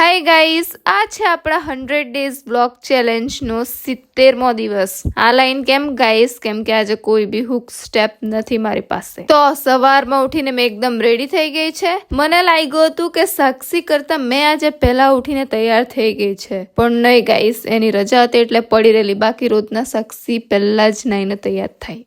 Hi guys, આ છે આપણા 100 ડેઝ બ્લોગ ચેલેન્જનો 70મો દિવસ. આ લાઈન કેમ ગાઈસ? કેમ કે આજે કોઈ બી હુક સ્ટેપ નથી મારી પાસે. તો સવારમાં ઉઠીને મેં એકદમ રેડી થઈ ગઈ છે. મને લાગ્યું હતું કે સાક્ષી કરતા મેં આજે પહેલા ઉઠીને તૈયાર થઈ ગઈ છે, પણ નહીં ગાઈસ, એની રજા હતી એટલે પડી રહેલી. બાકી રોજના સાક્ષી પહેલા જ નાઈને તૈયાર થાય.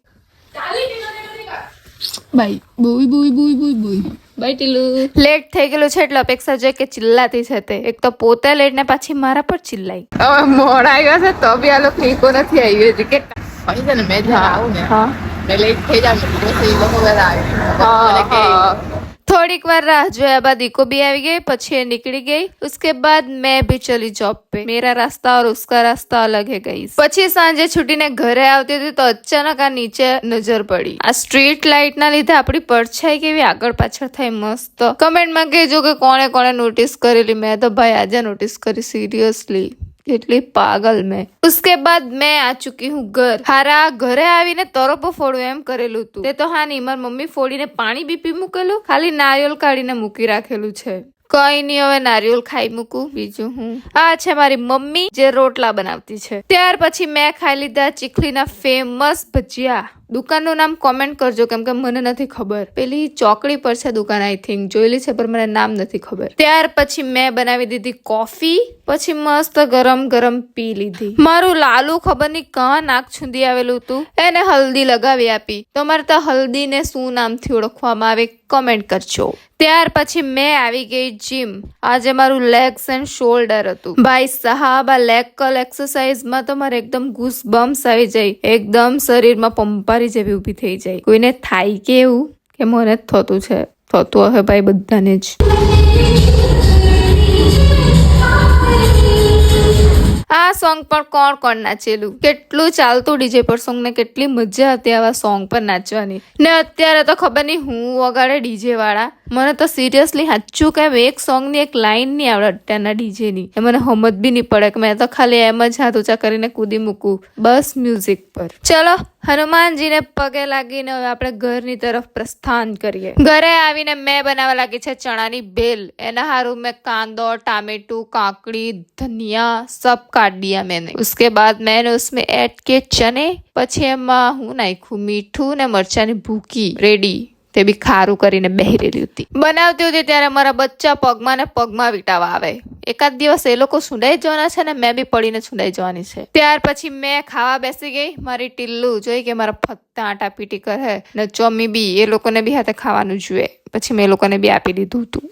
Bye boy boy boy boy boy bye ટીલું. લેટ થઈ ગયેલું છે એટલે અપેક્ષા છે કે ચિલ્લાતી છે તે. એક તો પોતે લેટ ને પાછી મારા પર ચિલ્લાઈ. હવે મોડા આવ્યા છે તો બી આ લોકો ઈકો નથી આવી હજી કે પછી છે ને મેં જ્યાં આવું ને હા મેં લેટ થઈ જશે પછી એ લોકો બધા આવે થોડીક વાર રાહ જોયા બાદ इको भी આવી ગઈ, પછી એ નીકળી ગઈ. उसके बाद मैं भी चली जॉब पे. मेरा रास्ता और उसका रास्ता अलग है गाइस. પછી સાંજે છૂટીને ઘરે આવતી હતી તો અચાનક આ નીચે નજર પડી. આ સ્ટ્રીટ લાઇટ ના લીધે આપણી પડછાઈ કેવી આગળ પાછળ થઈ મસ્ત. કમેન્ટમાં કહેજો કે કોણે કોણે નોટિસ કરેલી. મેં તો ભાઈ આજે નોટિસ કરી, સિરિયસલી કેટલી પાગલ મેં. उसके बाद मैं आ चुकी हूँ घर. હારા ઘરે આવીને તરફો ફોડું એમ કરેલું હતું તે તો હા નહીં, મારી મમ્મી ફોડીને પાણી બી પી મૂકેલું, ખાલી નારિયેળ કાઢીને મૂકી રાખેલું છે. કઈ નહીં, હવે નારિયેળ ખાઈ મૂકું. બીજું હું આ છે મારી મમ્મી જે રોટલા બનાવતી છે. ત્યાર પછી મેં ખાઈ લીધા ચીખલીના ફેમસ ભજીયા. દુકાનનું નામ કોમેન્ટ કરજો કેમ કે મને નથી ખબર. પેલી ચોકડી પર છે દુકાન, આઈ થિંક જોયેલી છે પણ મને નામ નથી ખબર. ત્યાર પછી મેં બનાવી દીધી કોફી, પછી મસ્ત ગરમ ગરમ પી લીધી. મારું લાલુ ખબર નહીં કાં નાક છૂંદી આવેલું હતું, એને હલ્દી લગાવી આપી. તમારે તો હલ્દીને શું નામથી ઓળખવામાં આવે કોમેન્ટ કરજો. ત્યાર પછી મેં આવી ગઈ જીમ. આજે મારું લેગ્સ એન્ડ શોલ્ડર હતું. ભાઈ સાહેબ, આ લેગ કર્લ એક્સરસાઇઝમાં તો મારે એકદમ ગૂસ બમ્સ આવી જાય, એકદમ શરીરમાં પંપારી જેવી ઊભી થઈ જાય. કોઈને થાય કે એવું કે મને જ થતું છે? થતું હશે ભાઈ બધાને જ. આ સોંગ પર કોણ કોણ નાચેલું? કેટલું ચાલતું ડીજે પર સોંગ ને કેટલી મજા હતી આવા સોંગ પર નાચવાની. ને અત્યારે તો ખબર નહીં હું વગાડે ડીજે વાળા. મને તો સિરિયસલી સાચું કે એક સોંગ ની એક લાઈન નહીં આવડે અત્યારના ડીજે ની. એ મને સમજ બી નહીં પડે કે મેં તો ખાલી એમ જ હાથ ઊંચા કરીને કૂદી મૂકું બસ મ્યુઝિક પર. ચલો હનુમાનજીને પગે લાગીને હવે આપણે ઘરની તરફ પ્રસ્થાન કરીએ. ઘરે આવીને મેં બનાવવા લાગી છે ચણાની ભેલ. એના હારું મેં કાંદો, ટામેટું, કાકડી, ધનિયા सब काट दिया मैंने. उसके बाद मैंने उसमें ऐड किए चने. પછી એમાં હું નાખ્યું મીઠું ને મરચાની ભૂકી. રેડી. તે બી ખારું કરીને બેહી રહેલી હતી. બનાવતી હતી ત્યારે મારા બચ્ચા પગમાં ને પગમાં વીટાવા આવે. એકાદ દિવસ એ લોકો સુંડાઈ જવાના છે ને મેં બી પડીને સુંડાઈ જવાની છે. ત્યાર પછી મેં ખાવા બેસી ગઈ. મારી ટીલ્લુ જોઈ કે મારા ફત્તા આટા પીટી કરે ને ચોમી બી એ લોકોને બી હાથે ખાવાનું જોઈએ. પછી મેં એ લોકોને બી આપી દીધું હતું.